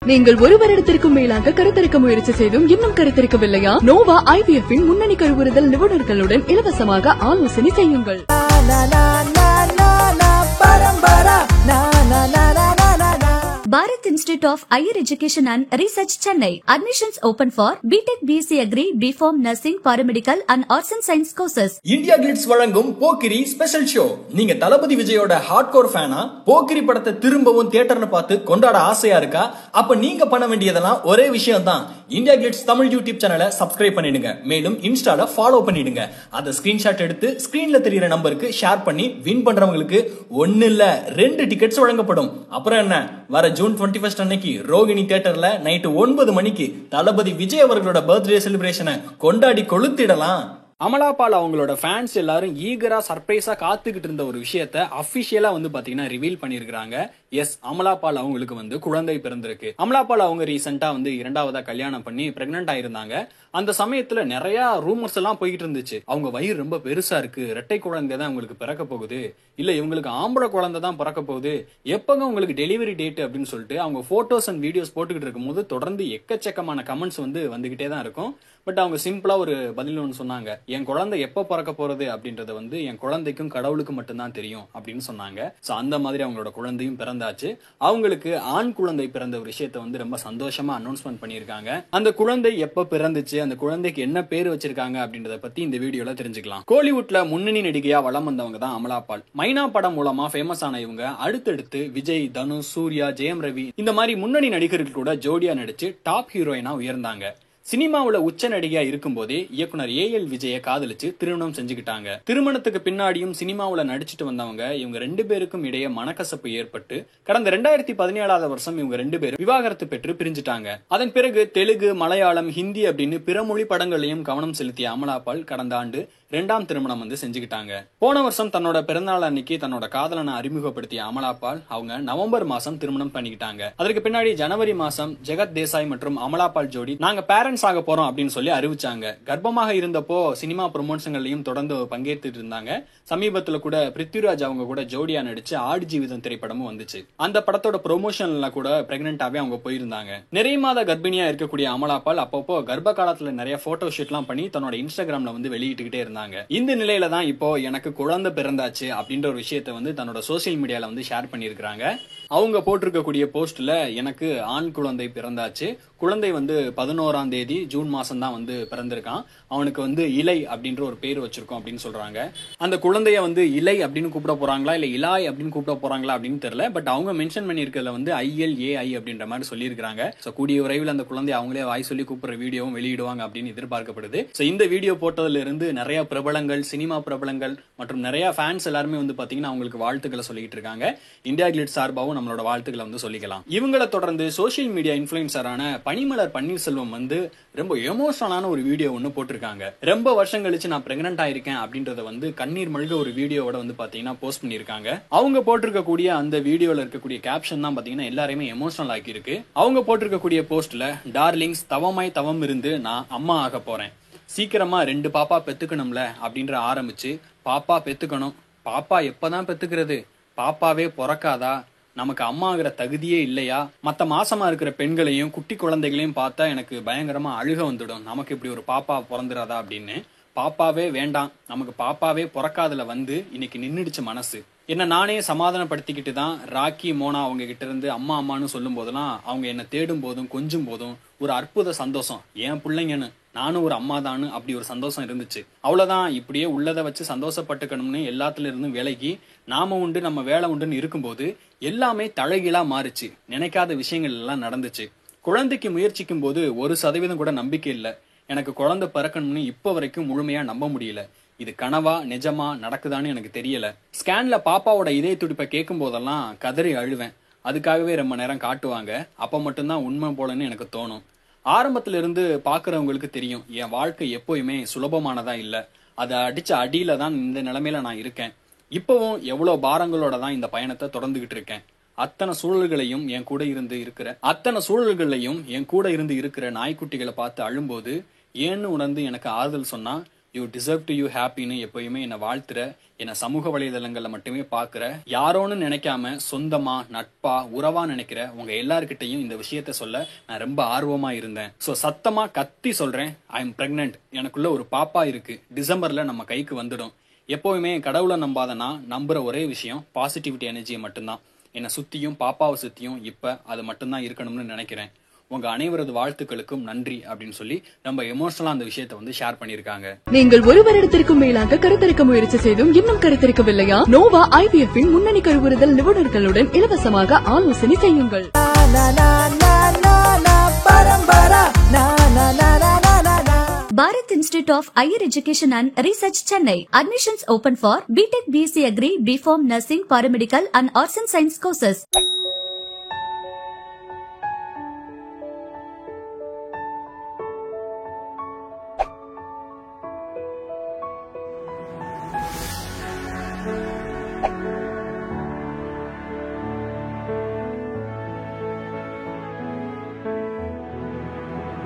நீங்கள் ஒரு வருடத்திற்கும் மேலாக கருத்தரிக்க முயற்சி செய்தும் இன்னும் கருத்தரிக்கவில்லையா? நோவா IVF இன் முன்னணி கருவுறுதல் நிபுணர்களுடன் இலவசமாக ஆலோசனை செய்யுங்கள். Bharat Institute of Higher Education and Research, Chennai. Admissions open for BTech, BSc Agri, BPharm, Nursing, Paramedical and Arts and Science courses. India Glitz வழங்கும் போக்கிரி ஸ்பெஷல் ஷோ. நீங்க தளபதி விஜயோட ஹார்ட்கோர் ஃபேனா? போக்கிரி படத்தை திரும்பவும் தியேட்டர்ல பார்த்து கொண்டாட ஆசையா இருக்கா? அப்ப நீங்க பண்ண வேண்டியதெல்லாம் ஒரே விஷயம் தான். இந்தியா கிளிட்ஸ் தமிழ் யூடியூப் சேனலை சப்ஸ்கிரைப் பண்ணிடுங்க. மேலும் இன்ஸ்டால ஃபாலோ பண்ணிடுங்க. அத ஸ்கிரீன்ஷாட் எடுத்து ஸ்கிரீன்ல தெரியுற நம்பருக்கு ஷேர் பண்ணி வின் பண்றவங்களுக்கு 1 இல்ல 2 டிக்கெட்ஸ் வழங்கப்படும். அப்புறம் என்ன, வர ஜூன் 21 அன்னைக்கு ரோகிணி தியேட்டர்ல நைட்டு 9 மணிக்கு தளபதி விஜய் அவர்களோட பர்த்டே செலிப்ரேஷனை கொண்டாடி கொளுத்திடலாம். அமலாபால் அவங்களோட ஃபேன்ஸ் எல்லாரும் ஈகரா சர்ப்ரைஸா காத்துக்கிட்டு இருந்த ஒரு விஷயத்த அபிஷியலா பாத்தீங்கன்னா ரிவீல் பண்ணிருக்காங்க. எஸ், அமலாபால் அவங்களுக்கு குழந்தை பிறந்திருக்கு. அமலாபால் அவங்க ரீசெண்டா 2வதா கல்யாணம் பண்ணி பிரெக்னன்ட் ஆயிருந்தாங்க. அந்த சமயத்துல நிறைய ரூமர்ஸ் எல்லாம் போயிட்டு இருந்துச்சு. அவங்க வயிறு ரொம்ப பெருசா இருக்கு, இரட்டை குழந்தை தான் உங்களுக்கு பிறக்க போகுது, இல்ல இவங்களுக்கு ஆம்பளை குழந்தை தான் பிறக்க போகுது, எப்பங்க உங்களுக்கு டெலிவரி டேட் அப்படின்னு சொல்லிட்டு அவங்க போட்டோஸ் அண்ட் வீடியோஸ் போட்டுக்கிட்டு இருக்கும் போது தொடர்ந்து எக்கச்சக்கமான கமெண்ட்ஸ் வந்துகிட்டே தான் இருக்கும். பட் அவங்க சிம்பிளா ஒரு பதில் ஒன்று சொன்னாங்க. என் குழந்தை எப்ப பிறக்க போறது அப்படின்றது என் குழந்தைக்கும் கடவுளுக்கு மட்டும்தான் தெரியும் அப்படின்னு சொன்னாங்க. சோ அந்த மாதிரி அவங்களோட குழந்தையும் பிறந்தாச்சு. அவங்களுக்கு ஆண் குழந்தை பிறந்த ஒரு விஷயத்த ரொம்ப சந்தோஷமா அனௌன்ஸ்மெண்ட் பண்ணிருக்காங்க. அந்த குழந்தை எப்ப பிறந்துச்சு, அந்த குழந்தைக்கு என்ன பேர் வச்சிருக்காங்க அப்படின்றத பத்தி இந்த வீடியோல தெரிஞ்சுக்கலாம். கோலிவுட்ல முன்னணி நடிகையா வலம் வந்தவங்க தான் அமலாபால். மைனா படம் மூலமா ஃபேமஸ் ஆன இவங்க அடுத்தடுத்து விஜய், தனுஷ், சூர்யா, ஜெயம் ரவி இந்த மாதிரி முன்னணி நடிகர்கள் கூட ஜோடியா நடிச்சு டாப் ஹீரோயினா உயர்ந்தாங்க. சினிமாவுல உச்ச நடிகையா இருக்கும் போதே இயக்குனர் AL விஜய காதலிச்சு திருமணம் செஞ்சுக்கிட்டாங்க. திருமணத்துக்கு பின்னாடியும் சினிமாவுல நடிச்சிட்டு வந்தவங்க இவங்க 2 பேருக்கும் இடையே மனக்கசப்பு ஏற்பட்டு கடந்த 2017 வருஷம் இவங்க 2 பேரும் விவாகரத்து பெற்று பிரிஞ்சுட்டாங்க. அதன் பிறகு தெலுங்கு, மலையாளம், ஹிந்தி அப்படின்னு பிற மொழி படங்களையும் கவனம் செலுத்திய அமலாபால் கடந்த ஆண்டு 2ஆம் திருமணம் செஞ்சுக்கிட்டாங்க. போன வருஷம் தன்னோட பிறந்தநாள் அன்னைக்கு தன்னோட காதலனை அறிமுகப்படுத்திய அமலாபால் அவங்க நவம்பர் மாசம் திருமணம் பண்ணிக்கிட்டாங்க. அதற்கு பின்னாடி ஜனவரி மாசம் ஜெகத் தேசாய் மற்றும் அமலாபால் ஜோடி நாங்க பேரண்ட்ஸ் ஆக போறோம் அப்படின்னு சொல்லி அறிவிச்சாங்க. கர்ப்பமாக இருந்தப்போ சினிமா ப்ரொமோஷன்களையும் தொடர்ந்து பங்கேற்றுட்டு இருந்தாங்க. சமீபத்துல கூட பிருத்விராஜ் அவங்க கூட ஜோடியா நடிச்சு ஆடு ஜீவிதம் திரைப்படமும் வந்துச்சு. அந்த படத்தோட ப்ரொமோஷன்ல கூட பிரெக்னன்டாவே அவங்க போயிருந்தாங்க. நிறைய மாத கர்ப்பிணியா இருக்கக்கூடிய அமலாபால் அப்பப்போ கர்ப்ப காலத்துல நிறைய போட்டோ ஷூட் எல்லாம் பண்ணி தன்னோட இன்ஸ்டாகிராம்ல வெளியிட்டுக்கிட்டே இருந்தாங்க. இந்த நிலையில தான் இப்போ எனக்கு குழந்தை பிறந்தாச்சு அப்படின்ற ஒரு விஷயத்தை தன்னோட சோசியல் மீடியால ஷேர் பண்ணிருக்காங்க. அவங்க போட்டிருக்கக்கூடிய போஸ்ட்ல எனக்கு ஆண் குழந்தை பிறந்தாச்சு, குழந்தை 11ஆம் தேதி ஜூன் மாசம் தான் பிறந்திருக்கான், அவனுக்கு இலை அப்படின்ற ஒரு பேர் வச்சிருக்கோம் அப்படின்னு சொல்றாங்க. அந்த குழந்தைய இலை அப்படின்னு கூப்பிட போறாங்களா இல்ல இலாய் அப்படின்னு கூப்பிட போறாங்களா அப்படின்னு தெரியல. பட் அவங்க மென்ஷன் பண்ணிருக்கிறதுல ILAI அப்படின்ற மாதிரி சொல்லியிருக்காங்க. சோ கூடிய விரைவில் அந்த குழந்தைய அவங்களே வாய் சொல்லி கூப்பிடுற வீடியோவும் வெளியிடுவாங்க அப்படின்னு எதிர்பார்க்கப்படுது. சோ இந்த வீடியோ போட்டதுல இருந்து நிறைய பிரபலங்கள், சினிமா பிரபலங்கள் மற்றும் நிறைய ஃபேன்ஸ் எல்லாருமே பாத்தீங்கன்னா அவங்களுக்கு வாழ்த்துக்களை சொல்லிட்டு இருக்காங்க. இந்தியா கிளிட்ஸ் சார்பாவும் நம்மளோட வாழ்த்துக்களை சொல்லிக்கலாம். இவங்களை தொடர்ந்து சோசியல் மீடியா இன்ஃபுளுன்சரான பனிமலர் பன்னீர்செல்வம் ரொம்ப எமோஷனலான ஒரு வீடியோ ஒன்னு போட்டிருக்காங்க. ரொம்ப வருஷம் கழிச்சு நான் பிரெக்னன்ட் ஆயிருக்கேன் அப்படின்றத கண்ணீர் மல்க ஒரு வீடியோவோட பாத்தீங்கன்னா போஸ்ட் பண்ணிருக்காங்க. அவங்க போட்டிருக்கக்கூடிய அந்த வீடியோல இருக்கக்கூடிய கேப்ஷன் தான் பாத்தீங்கன்னா எல்லாரையுமே எமோஷனல் ஆக்கி இருக்கு. அவங்க போட்டிருக்கக்கூடிய போஸ்ட்ல டார்லிங்ஸ் தவமாய் தவம் இருந்து நான் அம்மா ஆக போறேன், சீக்கிரமா 2 பாப்பா பெத்துக்கணும்ல அப்படின்ற ஆரம்பிச்சு பாப்பா பெத்துக்கணும், பாப்பா எப்பதான் பெத்துக்கிறது, பாப்பாவே பிறக்காதா, நமக்கு அம்மா ஆகிற தகுதியே இல்லையா, மத்த மாசமா இருக்கிற பெண்களையும் குட்டி குழந்தைகளையும் பார்த்தா எனக்கு பயங்கரமா அழுக வந்துடும், நமக்கு இப்படி ஒரு பாப்பா பிறந்துடாதா அப்படின்னு. பாப்பாவே வேண்டாம், நமக்கு பாப்பாவே பிறக்காதுல இன்னைக்கு நின்னுடுச்சு மனசு. என்ன நானே சமாதானப்படுத்திக்கிட்டு தான் ராக்கி, மோனா அவங்க கிட்ட இருந்து அம்மா அம்மான்னு சொல்லும் போதெல்லாம் அவங்க என்ன தேடும் போதும் கொஞ்சம் போதும் ஒரு அற்புத சந்தோஷம், என் பிள்ளைங்கன்னு நானும் ஒரு அம்மா தானு அப்படி ஒரு சந்தோஷம் இருந்துச்சு. அவ்வளவுதான், இப்படியே உள்ளதை வச்சு சந்தோஷப்பட்டுக்கணும்னு எல்லாத்துல இருந்தும் விலகி நாம உண்டு நம்ம வேலை உண்டுன்னு இருக்கும்போது எல்லாமே தலைகீழா மாறுச்சு. நினைக்காத விஷயங்கள் எல்லாம் நடந்துச்சு. குழந்தைக்கு முயற்சிக்கும் போது 1% கூட நம்பிக்கை இல்லை. எனக்கு குழந்தை பிறக்கணும்னு இப்ப வரைக்கும் முழுமையா நம்ப முடியல. இது கனவா நிஜமா நடக்குதான்னு எனக்கு தெரியல. ஸ்கேன்ல பாப்பாவோட இதய துடிப்பை கேட்கும் போதெல்லாம் கதறி அழுவேன். அதுக்காகவே ரொம்ப நேரம் காட்டுவாங்க. அப்ப மட்டும்தான் உண்மை போலன்னு எனக்கு தோணும். ஆரம்பத்துல இருந்து பாக்குறவங்களுக்கு தெரியும் என் வாழ்க்கை எப்பயுமே சுலபமானதா இல்ல. அதை அடிச்ச அடியில தான் இந்த நிலைமையில நான் இருக்கேன். இப்பவும் எவ்வளவு பாரங்களோட தான் இந்த பயணத்தை தொடர்ந்துகிட்டு இருக்கேன். அத்தனை சூழல்களையும் என் கூட இருந்து இருக்கிற நாய்க்குட்டிகளை பார்த்து அழும்போது ஏன்னு உணர்ந்து எனக்கு ஆறுதல் சொன்னா யூ டிசர்வ் டு யூ ஹாப்பின்னு எப்பயுமே என்னை வாழ்த்துற, என்னை சமூக வலைதளங்கள்ல மட்டுமே பாக்குற, யாரோன்னு நினைக்காம சொந்தமா நட்பா உறவா நினைக்கிற உங்க எல்லார்கிட்டையும் இந்த விஷயத்த சொல்ல நான் ரொம்ப ஆர்வமா இருந்தேன். சோ சத்தமா கத்தி சொல்றேன், ஐ எம் பிரெக்னன்ட். எனக்குள்ள ஒரு பாப்பா இருக்கு. டிசம்பர்ல நம்ம கைக்கு வந்துடும். எப்பவுமே கடவுளை நம்பாதனா நம்புற ஒரே விஷயம் பாசிட்டிவிட்டி எனர்ஜியை மட்டும்தான். என்னை சுத்தியும் பாப்பாவை சுத்தியும் இப்ப அது மட்டும்தான் இருக்கணும்னு நினைக்கிறேன். உங்க அனைவரது வாழ்த்துக்களுக்கும் நன்றி அப்படின்னு சொல்லி நம்ம எமோஷனலா அந்த விஷயத்தை ஷேர் பண்ணிருக்காங்க. நீங்கள் ஒரு வருடத்திற்கும் மேலாக கருத்தரிக்க முயற்சி செய்தும் இன்னும் கருத்தரிக்கவில்லையா? நோவா IVF இன் முன்னணி கருவுறுதல் நிபுணர்களுடன் இலவசமாக ஆலோசனை செய்யுங்கள். Bharat Institute of Higher Education and Research Chennai. Admissions open for BTech BSc Agri, BPharm, Nursing, Paramedical and Arts and Science courses.